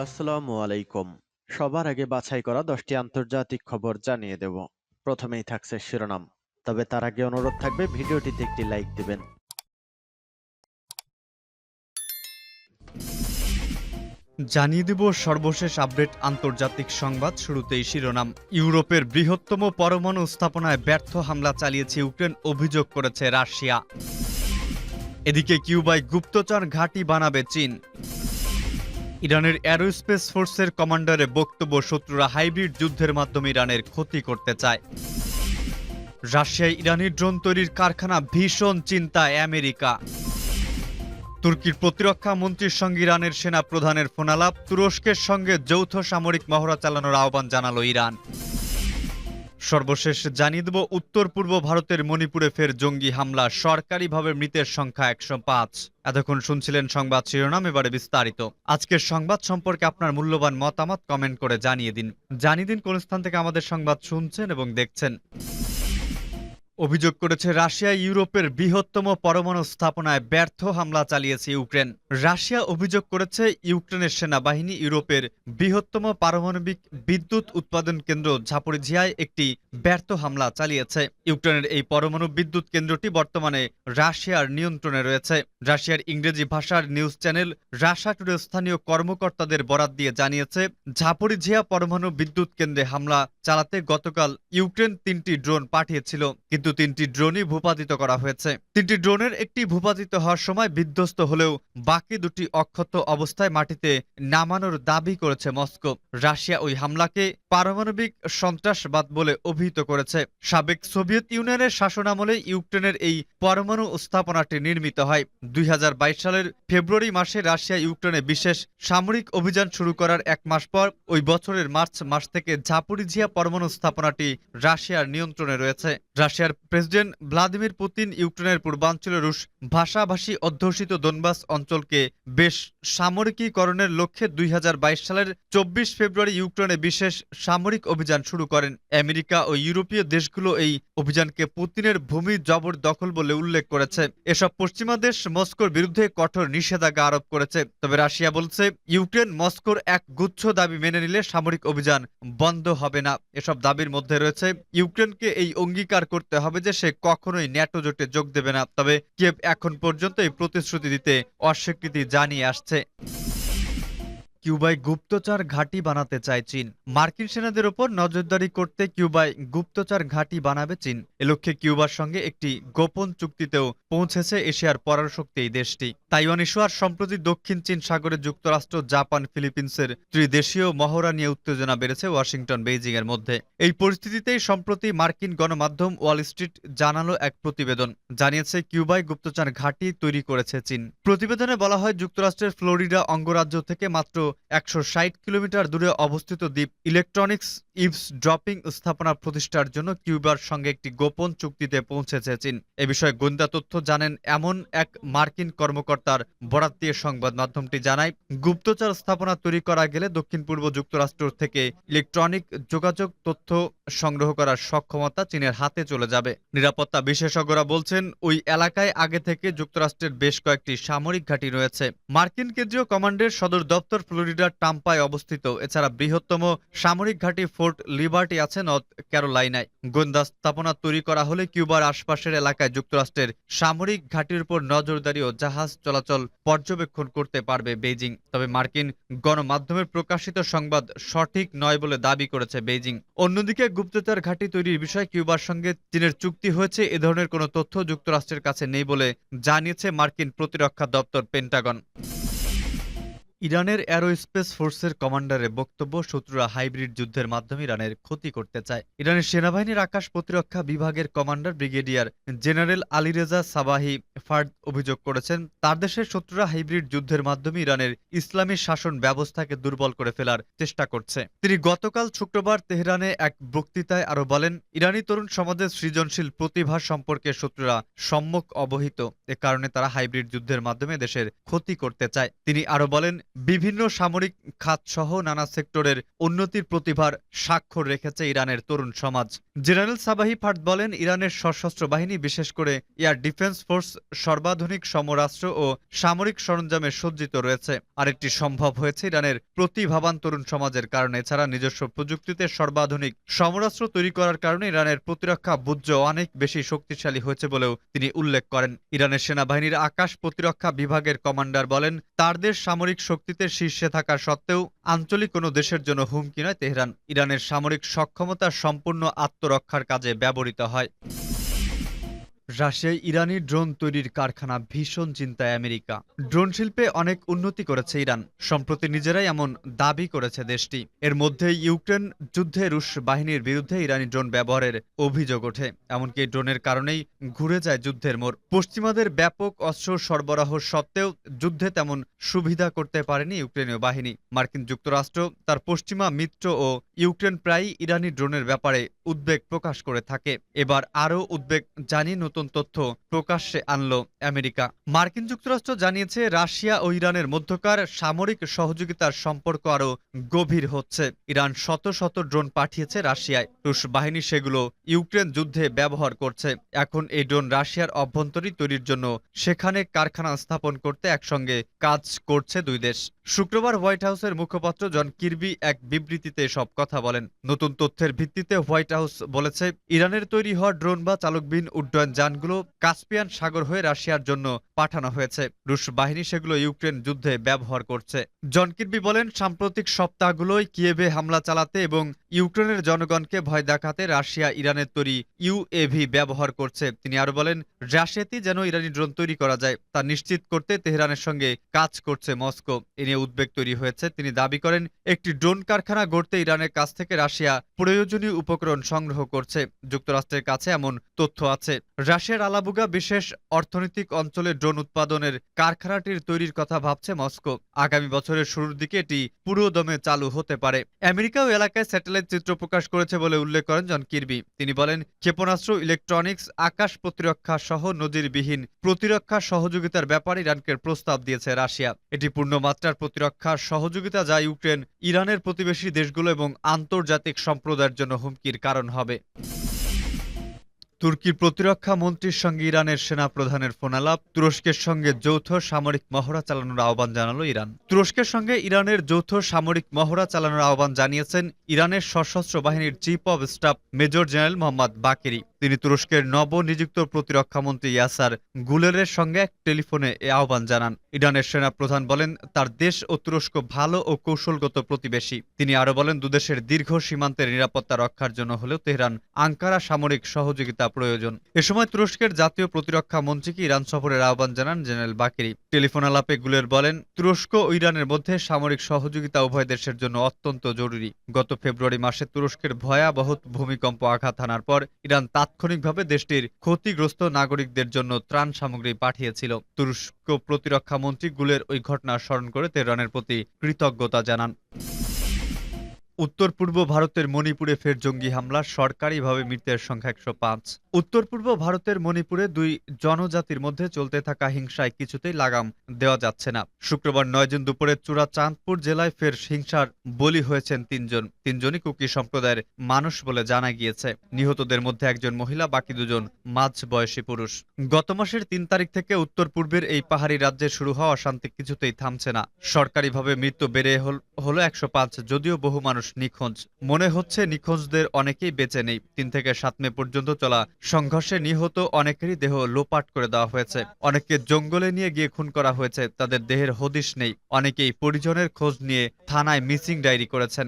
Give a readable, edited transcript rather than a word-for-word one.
আসসালামু আলাইকুম। সবার আগে বাছাই করা ১০টি আন্তর্জাতিক খবর জানিয়ে দেব। প্রথমেই থাকছে শিরোনাম। তবে তার আগে অনুরোধ থাকবে ভিডিওটিতে একটি লাইক দিবেন। জানিয়ে দিব সর্বশেষ আপডেট আন্তর্জাতিক সংবাদ। শুরুতেই শিরোনাম। ইউরোপের বৃহত্তম পরমাণু স্থাপনায় ব্যর্থ হামলা চালিয়েছে ইউক্রেন, অভিযোগ করেছে রাশিয়া। এদিকে কিউবায় গুপ্তচর ঘাঁটি বানাবে চীন। ইরানের অ্যারোস্পেস ফোর্সের কমান্ডারের বক্তব্য, শত্রুরা হাইব্রিড যুদ্ধের মাধ্যমে ইরানের ক্ষতি করতে চায়। রাশিয়ায় ইরানি ড্রোন তৈরির কারখানা, ভীষণ চিন্তায় আমেরিকা। তুর্কির প্রতিরক্ষা মন্ত্রীর সঙ্গে ইরানের সেনা প্রধানের ফোনালাপ, তুরস্কের সঙ্গে যৌথ সামরিক মহড়া চালানোর আহ্বান জানালো ইরান। সর্বশেষ জানিয়ে দেব, উত্তর পূর্ব ভারতের মণিপুরে ফের জঙ্গি হামলা, সরকারিভাবে মৃতের সংখ্যা ১০৫। এতক্ষণ শুনছিলেন সংবাদ শিরোনাম, এবারে বিস্তারিত। আজকের সংবাদ সম্পর্কে আপনার মূল্যবান মতামত কমেন্ট করে জানিয়ে দিন কোন স্থান থেকে আমাদের সংবাদ শুনছেন এবং দেখছেন। অভিযোগ করেছে রাশিয়া ইউরোপের বৃহত্তম পরমাণু স্থাপনায় ব্যর্থ হামলা চালিয়েছে ইউক্রেন। রাশিয়া অভিযোগ করেছে ইউক্রেনের সেনাবাহিনী ইউরোপের বৃহত্তম পারমাণবিক বিদ্যুৎ উৎপাদন কেন্দ্র ঝাপরিঝিয়ায় একটি ব্যর্থ হামলা চালিয়েছে। ইউক্রেনের এই পরমাণু বিদ্যুৎ কেন্দ্রটি বর্তমানে রাশিয়ার নিয়ন্ত্রণে রয়েছে। রাশিয়ার ইংরেজি ভাষার নিউজ চ্যানেল রাশা টুডে স্থানীয় কর্মকর্তাদের বরাত দিয়ে জানিয়েছে, ঝাপরিঝিয়া পরমাণু বিদ্যুৎ কেন্দ্রে হামলা চালাতে গতকাল ইউক্রেন ৩টি ড্রোন পাঠিয়েছিল, কিন্তু ৩টি ড্রোনই ভূপাতিত করা হয়েছে। ৩টি ড্রোনের একটি ভূপাতিত হওয়ার সময় বিধ্বস্ত হলেও বাকি দুটি অক্ষত অবস্থায় মাটিতে নামানোর দাবি করেছে মস্কো। রাশিয়া ওই হামলাকে পারমাণবিক সন্ত্রাসবাদ বলে অভিহিত করেছে। সাবেক সোভিয়েত ইউনিয়নের শাসনামলে ইউক্রেনের এই পরমাণু স্থাপনাটি নির্মিত হয়। ২০২২ সালের ফেব্রুয়ারি মাসে রাশিয়া ইউক্রেনে বিশেষ সামরিক অভিযান শুরু করার ১ মাস পর ওই বছরের মার্চ মাস থেকে ঝাপরিঝিয়া পরমাণু স্থাপনাটি রাশিয়ার নিয়ন্ত্রণে রয়েছে। রাশিয়ার প্রেসিডেন্ট ভ্লাদিমির পুতিন ইউক্রেনের পূর্বাঞ্চলে রুশ ভাষাভাষী অধ্যুষিত দোনবাস অঞ্চলকে বেশ সামরিকীকরণের লক্ষ্যে ২০২২ সালের ২৪ ফেব্রুয়ারি ইউক্রেনে বিশেষ সামরিক অভিযান শুরু করেন। আমেরিকা ও ইউরোপীয় দেশগুলো এই অভিযানকে পুতিনের ভূমি জবরদখল বলে উল্লেখ করেছে। এসব পশ্চিমা দেশ মস্কোর বিরুদ্ধে কঠোর নিষেধাজ্ঞা আরোপ করেছে। তবে রাশিয়া বলছে, ইউক্রেন মস্কোর এক গুচ্ছ দাবি মেনে নিলে সামরিক অভিযান বন্ধ হবে না। এসব দাবির মধ্যে রয়েছে ইউক্রেনকে এই অঙ্গীকার করতে হবে যে সে কখনোই ন্যাটো জোটে যোগ দেবে না। তবে কিয়েভ এখন পর্যন্ত এই প্রতিশ্রুতি দিতে অস্বীকৃতি জানিয়ে আসছে। কিউবায় গুপ্তচর ঘাঁটি বানাতে চায় চীন। মার্কিন সেনাদের ওপর নজরদারি করতে কিউবায় গুপ্তচর ঘাঁটি বানাবে চীন। এ লক্ষ্যে কিউবার সঙ্গে একটি গোপন চুক্তিতেও পৌঁছেছে এশিয়ার পরাশক্তি এই দেশটি। তাইওয়ান ইস্যু আর সম্প্রতি দক্ষিণ চীন সাগরে যুক্তরাষ্ট্র, জাপান, ফিলিপিন্সের ত্রিদেশীয় মহড়া নিয়ে উত্তেজনা বেড়েছে ওয়াশিংটন বেইজিং এর মধ্যে। এই পরিস্থিতিতেই সম্প্রতি মার্কিন গণমাধ্যম ওয়াল স্ট্রিট জানালো এক প্রতিবেদন জানিয়েছে, কিউবায় গুপ্তচর ঘাঁটি তৈরি করেছে চীন। প্রতিবেদনে বলা হয়, যুক্তরাষ্ট্রের ফ্লোরিডা অঙ্গরাজ্য থেকে মাত্র ১৬০ কিলোমিটার দূরে অবস্থিত দ্বীপ ইলেকট্রনিক্স ইভসড্রপিং স্থাপনা প্রতিষ্ঠার জন্য কিউবার সঙ্গে একটি গোপন চুক্তিতে পৌঁছেছে চীন। এ বিষয়ে গোয়েন্দা তথ্য জানেন এমন এক মার্কিন কর্মকর্তার বরাত দিয়ে সংবাদ মাধ্যমটি জানায়, গুপ্তচর স্থাপনা তৈরি করা গেলে দক্ষিণ পূর্ব যুক্তরাষ্ট্র থেকে ইলেকট্রনিক যোগাযোগ তথ্য সংগ্রহ করার সক্ষমতা চীনের হাতে চলে যাবে। নিরাপত্তা বিশেষজ্ঞরা বলছেন, ওই এলাকায় আগে থেকে যুক্তরাষ্ট্রের বেশ কয়েকটি সামরিক ঘাঁটি রয়েছে। মার্কিন কেন্দ্রীয় কমান্ডের সদর দপ্তর ফ্লোরিডার টাম্পায় অবস্থিত। এছাড়া বৃহত্তম সামরিক ঘাঁটি ফোর্ট লিবার্টি আছে নর্থ ক্যারোলাইনায়। গোয়েন্দা স্থাপনা তৈরি করা হলে কিউবার আশপাশের এলাকায় যুক্তরাষ্ট্রের সামরিক ঘাঁটির উপর নজরদারি ও জাহাজ চলাচল পর্যবেক্ষণ করতে পারবে বেইজিং। তবে মার্কিন গণমাধ্যমের প্রকাশিত সংবাদ সঠিক নয় বলে দাবি করেছে বেইজিং। অন্যদিকে গুপ্তচর ঘাঁটি তৈরির বিষয়ে কিউবার সঙ্গে চীনের চুক্তি হয়েছে, এ ধরনের কোনো তথ্য যুক্তরাষ্ট্রের কাছে নেই বলে জানিয়েছে মার্কিন প্রতিরক্ষা দপ্তর পেন্টাগন। ইরানের অ্যারোস্পেস ফোর্সের কমান্ডারের বক্তব্য, শত্রুরা হাইব্রিড যুদ্ধের মাধ্যমে ইরানের ক্ষতি করতে চায়। ইরানের সেনাবাহিনীর আকাশ প্রতিরক্ষা বিভাগের কমান্ডার ব্রিগেডিয়ার জেনারেল আলীরেজা সাবাহি ফার্দ অভিযোগ করেছেন, তার দেশের শত্রুরা হাইব্রিড যুদ্ধের মাধ্যমে ইরানের ইসলামী শাসন ব্যবস্থাকে দুর্বল করে ফেলার চেষ্টা করছে। তিনি গতকাল শুক্রবার তেহরানে এক বক্তৃতায় আরো বলেন, ইরানি তরুণ সমাজের সৃজনশীল প্রতিভা সম্পর্কে শত্রুরা সম্যক অবহিত। এ কারণে তারা হাইব্রিড যুদ্ধের মাধ্যমে দেশের ক্ষতি করতে চায়। তিনি আরো বলেন, বিভিন্ন সামরিক খাতসহ নানা সেক্টরের উন্নতির প্রতিভার স্বাক্ষর রেখেছে ইরানের তরুণ সমাজ। জেনারেল সাবাহি ফার্দ বলেন, ইরানের সশস্ত্র বাহিনী বিশেষ করে এয়ার ডিফেন্স ফোর্স সর্বাধুনিক সমরাস্ত্র ও সামরিক সরঞ্জামে সজ্জিত রয়েছে। আরেকটি সম্ভব হয়েছে ইরানের প্রতিভাবান তরুণ সমাজের কারণে। এছাড়া নিজস্ব প্রযুক্তিতে সর্বাধুনিক সমরাস্ত্র তৈরি করার কারণে ইরানের প্রতিরক্ষা বুজ্জ অনেক বেশি শক্তিশালী হয়েছে বলেও তিনি উল্লেখ করেন। ইরানের সেনাবাহিনীর আকাশ প্রতিরক্ষা বিভাগের কমান্ডার বলেন, তার দেশ সামরিক শক্তিতে শীর্ষে থাকা সত্ত্বেও আঞ্চলিক কোনো দেশের জন্য হুমকি নয় তেহরান। ইরানের সামরিক সক্ষমতা সম্পূর্ণ আত্মরক্ষার কাজে ব্যবহৃত হয়। রাশিয়ায় ইরানি ড্রোন তৈরির কারখানা, ভীষণ চিন্তায় আমেরিকা। ড্রোন শিল্পে অনেক উন্নতি করেছে ইরান, সম্প্রতি নিজেরাই এমন দাবি করেছে দেশটি। এর মধ্যে ইউক্রেন যুদ্ধে রুশ বাহিনীর বিরুদ্ধে ইরানি ড্রোন ব্যবহারের অভিযোগ ওঠে। এমনকি ড্রোনের কারণেই ঘুরে যায় যুদ্ধের মোড়। পশ্চিমাদের ব্যাপক অস্ত্র সরবরাহ সত্ত্বেও যুদ্ধে তেমন সুবিধা করতে পারেনি ইউক্রেনীয় বাহিনী। মার্কিন যুক্তরাষ্ট্র, তার পশ্চিমা মিত্র ও ইউক্রেন প্রায়ই ইরানি ড্রোনের ব্যাপারে উদ্বেগ প্রকাশ করে থাকে। এবার আরও উদ্বেগ জানিয়ে নতুন তথ্য প্রকাশ্যে আনল আমেরিকা। মার্কিন যুক্তরাষ্ট্র জানিয়েছে, রাশিয়া ও ইরানের মধ্যকার সামরিক সহযোগিতার সম্পর্ক আরও গভীর হচ্ছে। ইরান শত শত ড্রোন পাঠিয়েছে রাশিয়ায়, রুশ বাহিনী সেগুলো ইউক্রেন যুদ্ধে ব্যবহার করছে। এখন এই ড্রোন রাশিয়ার অভ্যন্তরীণ তৈরির জন্য সেখানে কারখানা স্থাপন করতে একসঙ্গে কাজ করছে দুই দেশ। শুক্রবার হোয়াইট হাউসের মুখপাত্র জন কির্বি এক বিবৃতিতে সব কথা বলেন। নতুন তথ্যের ভিত্তিতে হোয়াইট হাউস বলেছে, ইরানের তৈরি হওয়া ড্রোন বা চালকবিহীন উড্ডয়ন যানগুলো কাস্পিয়ান সাগর হয়ে রাশিয়ার জন্য পাঠানো হয়েছে। রুশ বাহিনী সেগুলো ইউক্রেন যুদ্ধে ব্যবহার করছে। জন কির্বি বলেন, সাম্প্রতিক সপ্তাহগুলোয় কিয়েভে হামলা চালাতে এবং ইউক্রেনের জনগণকে ভয় দেখাতে রাশিয়া ইরানের তৈরি ইউএভি ব্যবহার করছে। তিনি আরো বলেন, রাশিয়াতে যেন ইরানি ড্রোন তৈরি করা যায় তা নিশ্চিত করতে তেহরানের সঙ্গে কাজ করছে মস্কো। এ নিয়ে উদ্বেগ তৈরি হয়েছে। তিনি দাবি করেন, একটি ড্রোন কারখানা গড়তে ইরানের কাছ থেকে রাশিয়া প্রয়োজনীয় উপকরণ সংগ্রহ করছে। যুক্তরাষ্ট্রের কাছে এমন তথ্য আছে। রাশিয়ার আলাবুগা বিশেষ অর্থনৈতিক অঞ্চলে ড্রোন উৎপাদনের কারখানাটির তৈরির কথা ভাবছে মস্কো। আগামী বছরের শুরুর দিকে এটি পুরোদমে চালু হতে পারে। আমেরিকাও এলাকায় স্যাটেলাইট চিত্র প্রকাশ করেছে বলে উল্লেখ করেন জন কির্বি। তিনি বলেন, ক্ষেপণাস্ত্র, ইলেকট্রনিক্স, আকাশ প্রতিরক্ষা সহ নজিরবিহীন প্রতিরক্ষা সহযোগিতার ব্যাপারে ইরানকে প্রস্তাব দিয়েছে রাশিয়া। এটি পূর্ণমাত্রার প্রতিরক্ষা সহযোগিতা যা ইউক্রেন, ইরানের প্রতিবেশী দেশগুলো এবং আন্তর্জাতিক সম্প্রদায়ের জন্য হুমকির কারণ হবে। তুর্কির প্রতিরক্ষা মন্ত্রীর সঙ্গে ইরানের সেনা প্রধানের ফোনালাপ। তুরস্কের সঙ্গে যৌথ সামরিক মহড়া চালানোর আহ্বান জানালো ইরান। তুরস্কের সঙ্গে ইরানের যৌথ সামরিক মহড়া চালানোর আহ্বান জানিয়েছেন ইরানের সশস্ত্র বাহিনীর chief of staff major general Mohammad Bagheri. তিনি তুরস্কের নবনিযুক্ত প্রতিরক্ষা মন্ত্রী ইয়াসার গুলেরের সঙ্গে এক টেলিফোনে এ আহ্বান জানান। ইরানের সেনা প্রধান বলেন, তার দেশ ও তুরস্ক ভালো ও কৌশলগত প্রতিবেশী। তিনি আরো বলেন, দুদেশের দীর্ঘ সীমান্তের নিরাপত্তা রক্ষার জন্য হলেও তেহরান আঙ্কারা সামরিক সহযোগিতা প্রয়োজন। এ সময় তুরস্কের জাতীয় প্রতিরক্ষা মন্ত্রীকে ইরান সফরের আহ্বান জানান জেনারেল বাকেরি। টেলিফোন আলাপে গুলের বলেন, তুরস্ক ও ইরানের মধ্যে সামরিক সহযোগিতা উভয় দেশের জন্য অত্যন্ত জরুরি। গত ফেব্রুয়ারি মাসে তুরস্কের ভয়াবহ ভূমিকম্প আঘাত হানার পর ইরান তাৎক্ষণিকভাবে দেশটির ক্ষতিগ্রস্ত নাগরিকদের জন্য ত্রাণ সামগ্রী পাঠিয়েছিল। তুরস্ক প্রতিরক্ষা মন্ত্রী গুলের ওই ঘটনা স্মরণ করে তেহরানের প্রতি কৃতজ্ঞতা জানান। উত্তর পূর্ব ভারতের মণিপুরে ফের জঙ্গি হামলা, সরকারিভাবে মৃতের সংখ্যা ১০৫। উত্তর পূর্ব ভারতের মণিপুরে দুই জনজাতির মধ্যে চলতে থাকা হিংসায় কিছুতেই লাগাম দেওয়া যাচ্ছে না। শুক্রবার ৯ জুন দুপুরে চূড়াচাঁদপুর জেলায় ফের হিংসার বলি হয়েছেন তিনজন। তিনজনই কুকি সম্প্রদায়ের মানুষ বলে জানা গিয়েছে। নিহতদের মধ্যে একজন মহিলা, বাকি দুজন মাঝবয়সী পুরুষ। গত মাসের ৩ তারিখ থেকে উত্তর পূর্বের এই পাহাড়ি রাজ্যে শুরু হওয়া অশান্তি কিছুতেই থামছে না। সরকারিভাবে মৃত্যু বেড়ে হলো ১০৫, যদিও বহু মানুষ নিখোঁজ। মনে হচ্ছে নিখোঁজদের অনেকেই বেঁচে নেই। ৩ থেকে ৭ মে পর্যন্ত চলা সংঘর্ষে নিহত অনেকেরই দেহ লোপাট করে দেওয়া হয়েছে। অনেককে জঙ্গলে নিয়ে গিয়ে খুন করা হয়েছে, তাদের দেহের হদিশ নেই। অনেকেই পরিজনের খোঁজ নিয়ে থানায় মিসিং ডায়েরি করেছেন।